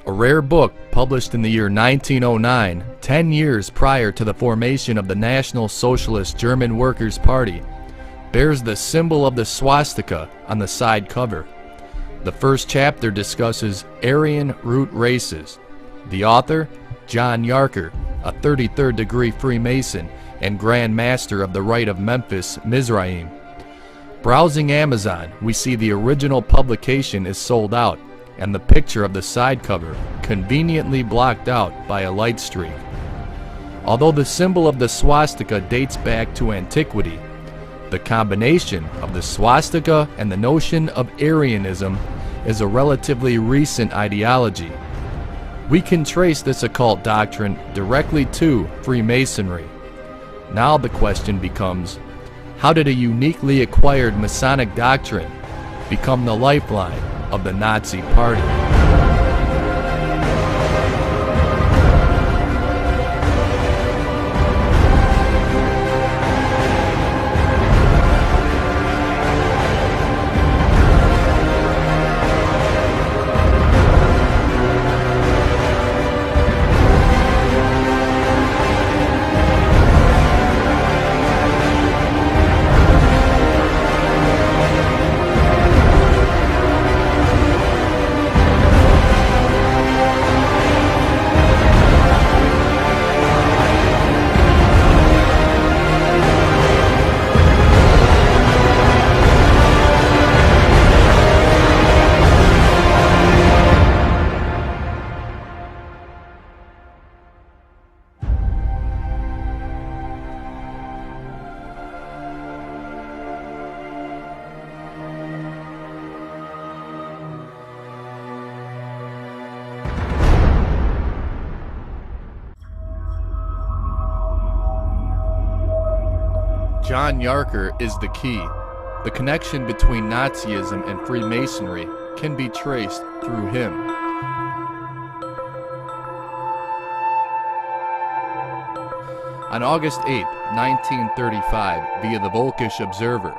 A rare book published in the year 1909, 10 years prior to the formation of the National Socialist German Workers' Party, bears the symbol of the swastika on the side cover. The first chapter discusses Aryan root races. The author, John Yarker, a 33rd degree Freemason and Grand Master of the Rite of Memphis, Mizraim. Browsing Amazon, we see the original publication is sold out, and the picture of the side cover conveniently blocked out by a light streak. Although the symbol of the swastika dates back to antiquity, the combination of the swastika and the notion of Aryanism is a relatively recent ideology. We can trace this occult doctrine directly to Freemasonry. Now the question becomes, how did a uniquely acquired Masonic doctrine become the lifeline of the Nazi Party? John Yarker is the key. The connection between Nazism and Freemasonry can be traced through him. On August 8, 1935, via the Völkische Observer,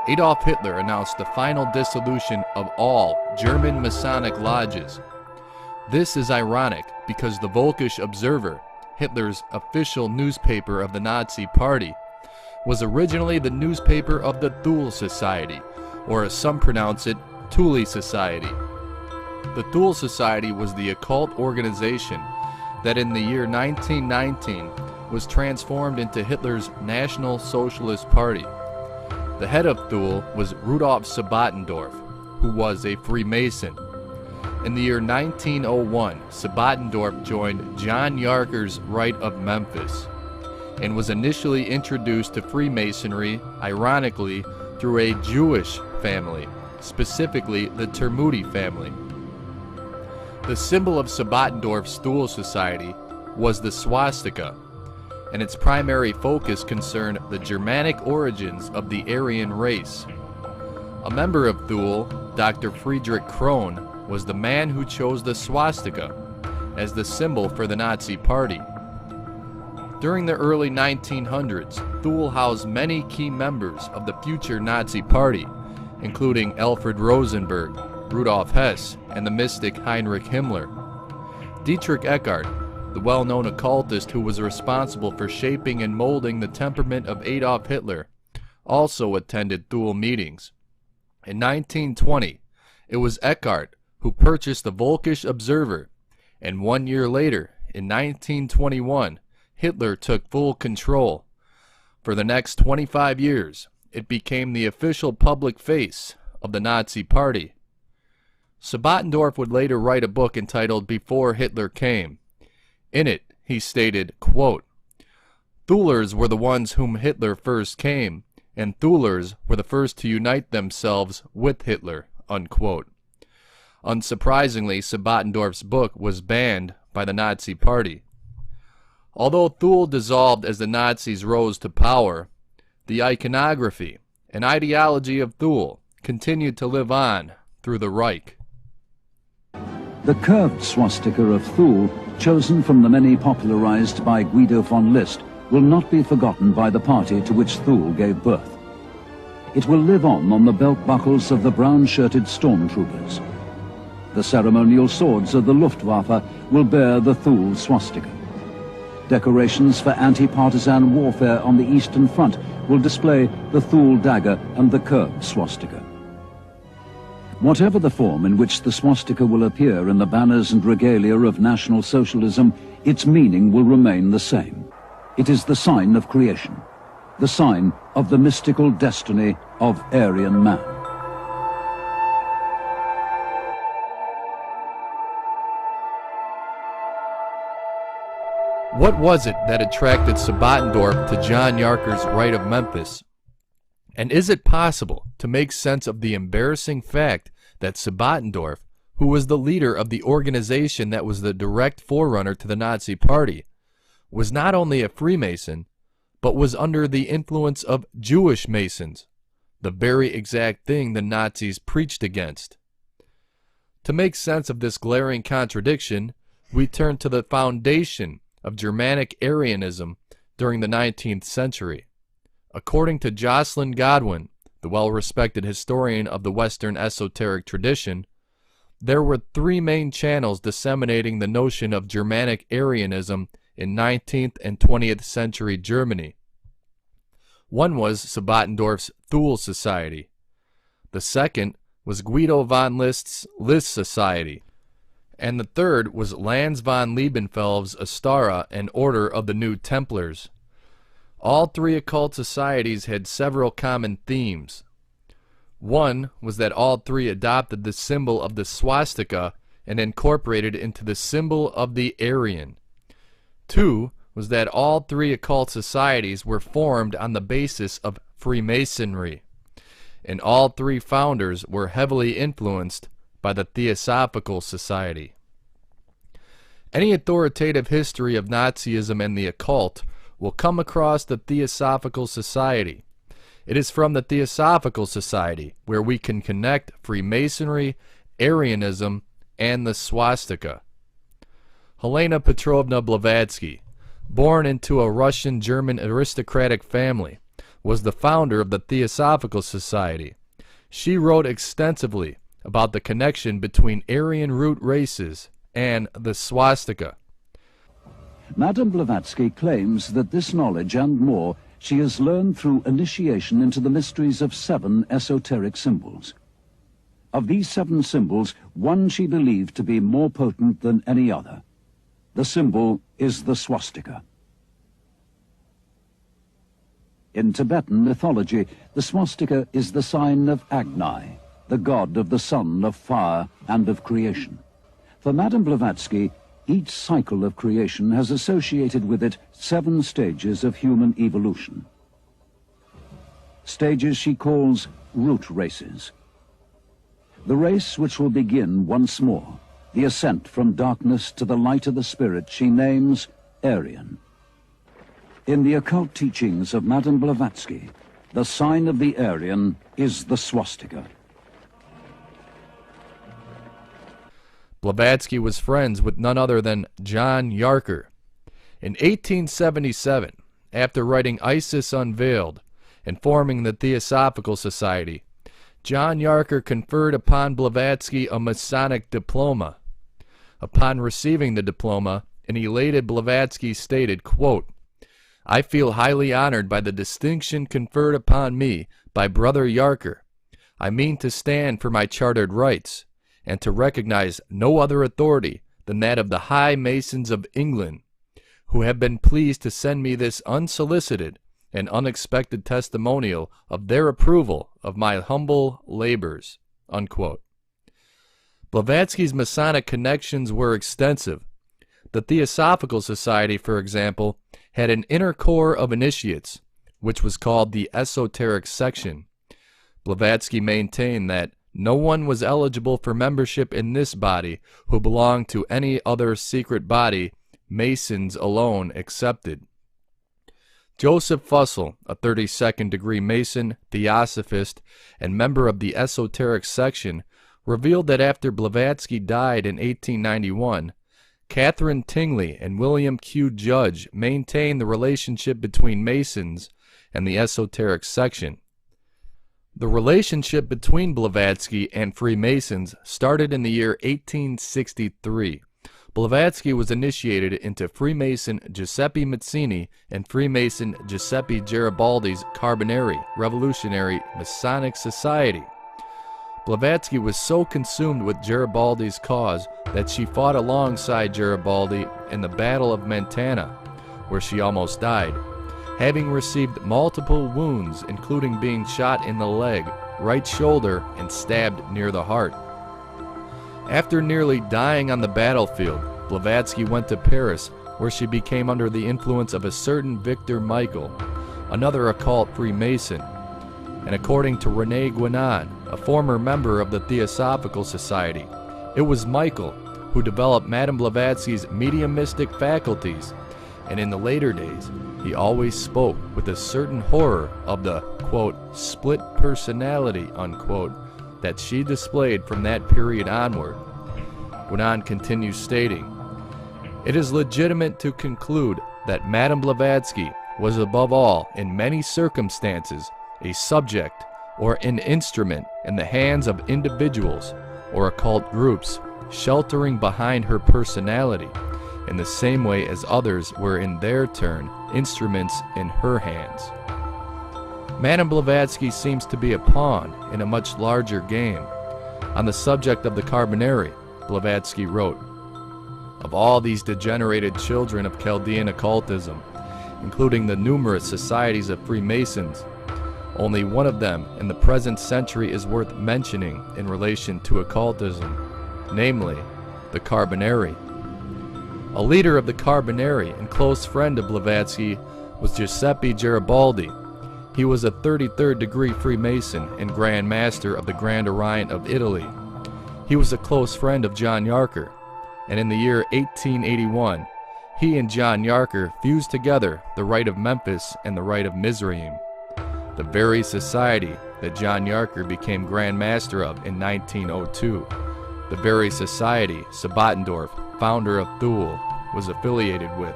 Adolf Hitler announced the final dissolution of all German Masonic lodges. This is ironic because the Völkische Observer, Hitler's official newspaper of the Nazi Party, was originally the newspaper of the Thule Society, or as some pronounce it, Thule Society. The Thule Society was the occult organization that in the year 1919 was transformed into Hitler's National Socialist Party. The head of Thule was Rudolf Sabbatendorf, who was a Freemason. In the year 1901, Sabbatendorf joined John Yarker's Rite of Memphis, and was initially introduced to Freemasonry, ironically, through a Jewish family, specifically the Termudi family. The symbol of Sabbatendorf's Thule Society was the swastika, and its primary focus concerned the Germanic origins of the Aryan race. A member of Thule, Dr. Friedrich Krohn, was the man who chose the swastika as the symbol for the Nazi Party. During the early 1900s, Thule housed many key members of the future Nazi Party, including Alfred Rosenberg, Rudolf Hess, and the mystic Heinrich Himmler. Dietrich Eckart, the well-known occultist who was responsible for shaping and molding the temperament of Adolf Hitler, also attended Thule meetings. In 1920, it was Eckart who purchased the Völkische Observer, and 1 year later, in 1921, Hitler took full control. For the next 25 years, it became the official public face of the Nazi Party. Sabbatendorf would later write a book entitled Before Hitler Came. In it, he stated, quote, "Thulers were the ones whom Hitler first came, and Thulers were the first to unite themselves with Hitler," unquote. Unsurprisingly, Sabbatendorf's book was banned by the Nazi Party. Although Thule dissolved as the Nazis rose to power, the iconography and ideology of Thule continued to live on through the Reich. The curved swastika of Thule, chosen from the many popularized by Guido von List, will not be forgotten by the party to which Thule gave birth. It will live on the belt buckles of the brown-shirted stormtroopers. The ceremonial swords of the Luftwaffe will bear the Thule swastika. Decorations for anti-partisan warfare on the Eastern Front will display the Thule dagger and the curved swastika. Whatever the form in which the swastika will appear in the banners and regalia of National Socialism, its meaning will remain the same. It is the sign of creation, the sign of the mystical destiny of Aryan man. What was it that attracted Sabbatendorf to John Yarker's Rite of Memphis? And is it possible to make sense of the embarrassing fact that Sabbatendorf, who was the leader of the organization that was the direct forerunner to the Nazi Party, was not only a Freemason, but was under the influence of Jewish Masons, the very exact thing the Nazis preached against? To make sense of this glaring contradiction, we turn to the foundation of Germanic Aryanism during the 19th century. According to Jocelyn Godwin, the well-respected historian of the Western esoteric tradition, there were three main channels disseminating the notion of Germanic Aryanism in 19th and 20th century Germany. One was Sabbatendorf's Thule Society. The second was Guido von List's List Society. And the third was Lanz von Liebenfeld's Astara and Order of the New Templars. All three occult societies had several common themes. One was that all three adopted the symbol of the swastika and incorporated it into the symbol of the Aryan. Two was that all three occult societies were formed on the basis of Freemasonry, and all three founders were heavily influenced by the Theosophical Society. Any authoritative history of Nazism and the occult will come across the Theosophical Society. It is from the Theosophical Society where we can connect Freemasonry, Aryanism, and the swastika. Helena Petrovna Blavatsky, born into a Russian-German aristocratic family, was the founder of the Theosophical Society. She wrote extensively about the connection between Aryan root races and the swastika. Madame Blavatsky claims that this knowledge and more she has learned through initiation into the mysteries of 7 esoteric symbols. Of these 7 symbols, one she believed to be more potent than any other. The symbol is the swastika. In Tibetan mythology, the swastika is the sign of Agni, the god of the sun, of fire, and of creation. For Madame Blavatsky, each cycle of creation has associated with it 7 stages of human evolution. Stages she calls root races. The race which will begin once more, the ascent from darkness to the light of the spirit, she names Aryan. In the occult teachings of Madame Blavatsky, the sign of the Aryan is the swastika. Blavatsky was friends with none other than John Yarker. In 1877, after writing Isis Unveiled and forming the Theosophical Society, John Yarker conferred upon Blavatsky a Masonic diploma. Upon receiving the diploma, an elated Blavatsky stated, quote, "I feel highly honored by the distinction conferred upon me by Brother Yarker. I mean to stand for my chartered rights, and to recognize no other authority than that of the High Masons of England, who have been pleased to send me this unsolicited and unexpected testimonial of their approval of my humble labors." Unquote. Blavatsky's Masonic connections were extensive. The Theosophical Society, for example, had an inner core of initiates, which was called the Esoteric Section. Blavatsky maintained that no one was eligible for membership in this body who belonged to any other secret body, Masons alone excepted. Joseph Fussell, a 32nd degree Mason, Theosophist, and member of the Esoteric Section, revealed that after Blavatsky died in 1891, Catherine Tingley and William Q. Judge maintained the relationship between Masons and the Esoteric Section. The relationship between Blavatsky and Freemasons started in the year 1863. Blavatsky was initiated into Freemason Giuseppe Mazzini and Freemason Giuseppe Garibaldi's Carbonari Revolutionary Masonic Society. Blavatsky was so consumed with Garibaldi's cause that she fought alongside Garibaldi in the Battle of Mentana, where she almost died, having received multiple wounds, including being shot in the leg, right shoulder, and stabbed near the heart. After nearly dying on the battlefield, Blavatsky went to Paris, where she became under the influence of a certain Victor Michael, another occult Freemason. And according to René Guénon, a former member of the Theosophical Society, it was Michael who developed Madame Blavatsky's mediumistic faculties, and in the later days, he always spoke with a certain horror of the, quote, split personality, unquote, that she displayed from that period onward. Guénon continues stating, "It is legitimate to conclude that Madame Blavatsky was above all, in many circumstances, a subject or an instrument in the hands of individuals or occult groups, sheltering behind her personality, in the same way as others were in their turn instruments in her hands." Madame Blavatsky seems to be a pawn in a much larger game. On the subject of the Carbonari, Blavatsky wrote, "Of all these degenerated children of Chaldean occultism, including the numerous societies of Freemasons, only one of them in the present century is worth mentioning in relation to occultism, namely, the Carbonari." A leader of the Carbonari and close friend of Blavatsky was Giuseppe Garibaldi. He was a 33rd degree Freemason and Grand Master of the Grand Orient of Italy. He was a close friend of John Yarker, and in the year 1881, he and John Yarker fused together the Rite of Memphis and the Rite of Mizraim, the very society that John Yarker became Grand Master of in 1902, the very society Sabbatendorf, founder of Thule, was affiliated with.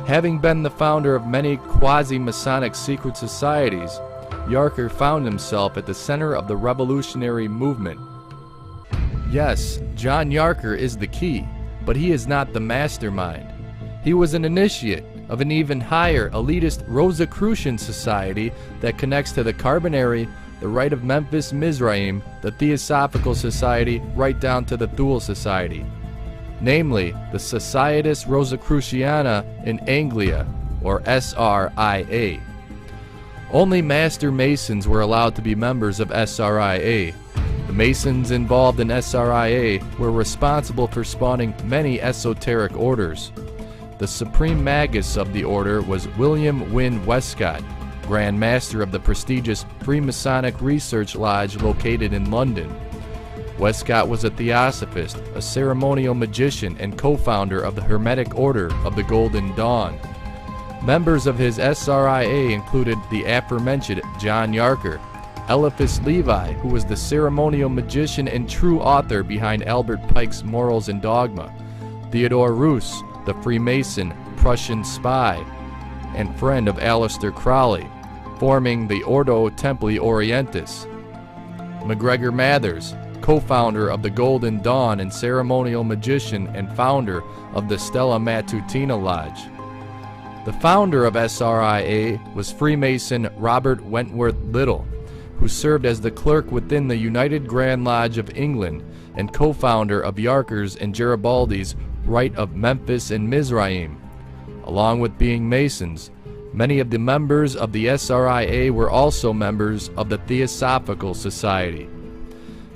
Having been the founder of many quasi-Masonic secret societies, Yarker found himself at the center of the revolutionary movement. Yes, John Yarker is the key, but he is not the mastermind. He was an initiate of an even higher elitist Rosicrucian society that connects to the Carbonari, the Rite of Memphis Mizraim, the Theosophical Society, right down to the Thule Society, namely the Societas Rosicruciana in Anglia, or SRIA. Only Master Masons were allowed to be members of SRIA. The Masons involved in SRIA were responsible for spawning many esoteric orders. The supreme magus of the order was William Wynne Westcott, Grand Master of the prestigious Freemasonic Research Lodge located in London. Westcott was a theosophist, a ceremonial magician, and co-founder of the Hermetic Order of the Golden Dawn. Members of his SRIA included the aforementioned John Yarker, Eliphas Levi, who was the ceremonial magician and true author behind Albert Pike's Morals and Dogma, Theodore Roos, the Freemason, Prussian spy, and friend of Aleister Crowley, forming the Ordo Templi Orientis, MacGregor Mathers, co-founder of the Golden Dawn and ceremonial magician and founder of the Stella Matutina Lodge. The founder of SRIA was Freemason Robert Wentworth Little, who served as the clerk within the United Grand Lodge of England and co-founder of Yarker's and Garibaldi's Rite of Memphis and Mizraim. Along with being Masons, many of the members of the SRIA were also members of the Theosophical Society.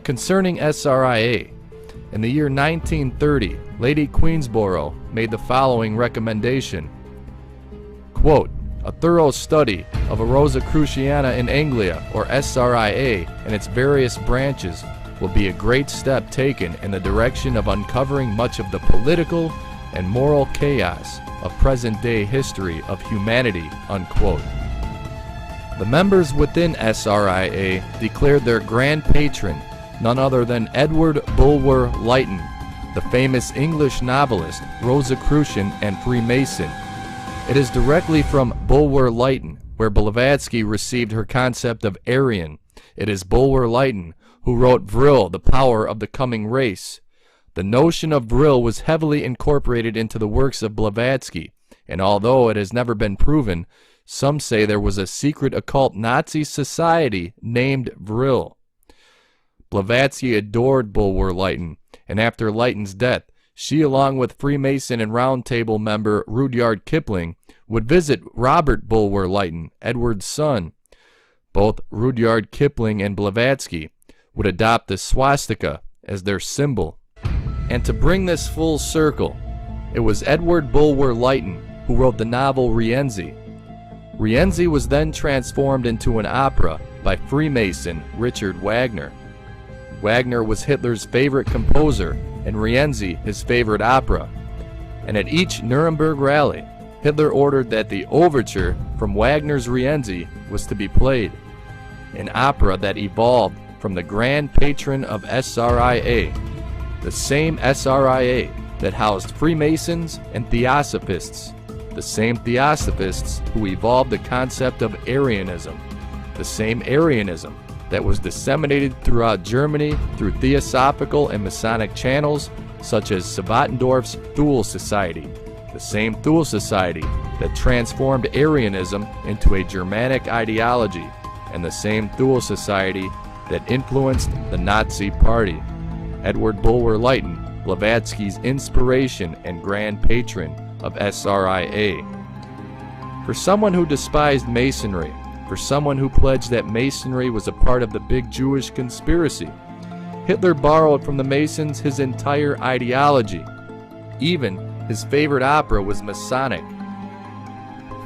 Concerning SRIA, in the year 1930, Lady Queensborough made the following recommendation, quote, "A thorough study of a Rosicruciana in Anglia, or SRIA, and its various branches will be a great step taken in the direction of uncovering much of the political and moral chaos of present-day history of humanity," unquote. The members within SRIA declared their grand patron none other than Edward Bulwer Lytton, the famous English novelist, Rosicrucian, and Freemason. It is directly from Bulwer Lytton where Blavatsky received her concept of Aryan. It is Bulwer-Lytton who wrote Vril, The Power of the Coming Race. The notion of Vril was heavily incorporated into the works of Blavatsky, and although it has never been proven, some say there was a secret occult Nazi society named Vril. Blavatsky adored Bulwer-Lytton, and after Lytton's death, she, along with Freemason and Round Table member Rudyard Kipling, would visit Robert Bulwer-Lytton, Edward's son. Both Rudyard Kipling and Blavatsky would adopt the swastika as their symbol. And to bring this full circle, it was Edward Bulwer-Lytton who wrote the novel Rienzi. Rienzi was then transformed into an opera by Freemason Richard Wagner. Wagner was Hitler's favorite composer and Rienzi his favorite opera. And at each Nuremberg rally, Hitler ordered that the overture from Wagner's Rienzi was to be played, an opera that evolved from the grand patron of SRIA, the same SRIA that housed Freemasons and Theosophists, the same Theosophists who evolved the concept of Aryanism, the same Aryanism that was disseminated throughout Germany through Theosophical and Masonic channels such as Savattendorf's Thule Society, the same Thule Society that transformed Aryanism into a Germanic ideology, and the same Thule Society that influenced the Nazi Party. Edward Bulwer-Lytton, Blavatsky's inspiration and grand patron of SRIA. For someone who despised Masonry, for someone who pledged that Masonry was a part of the big Jewish conspiracy, Hitler borrowed from the Masons his entire ideology. Even his favorite opera was Masonic.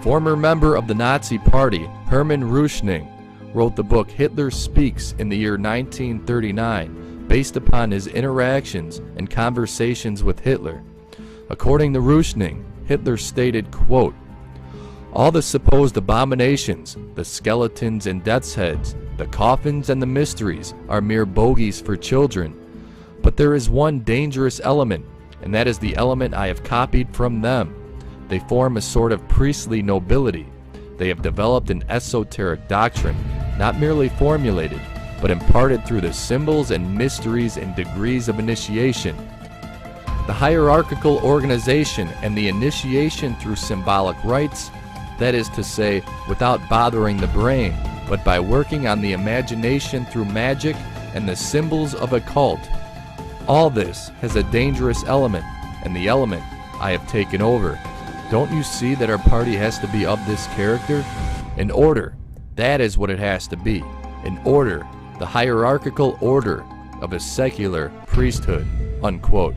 Former member of the Nazi Party, Hermann Reuschning, wrote the book Hitler Speaks in the year 1939, based upon his interactions and conversations with Hitler. According to Reuschning, Hitler stated, quote, "All the supposed abominations, the skeletons and death's heads, the coffins and the mysteries are mere bogies for children. But there is one dangerous element, and that is the element I have copied from them. They form a sort of priestly nobility. They have developed an esoteric doctrine, not merely formulated, but imparted through the symbols and mysteries and degrees of initiation. The hierarchical organization and the initiation through symbolic rites, that is to say, without bothering the brain, but by working on the imagination through magic and the symbols of a cult. All this has a dangerous element, and the element I have taken over. Don't you see that our party has to be of this character? An order, that is what it has to be. An order, the hierarchical order of a secular priesthood," unquote.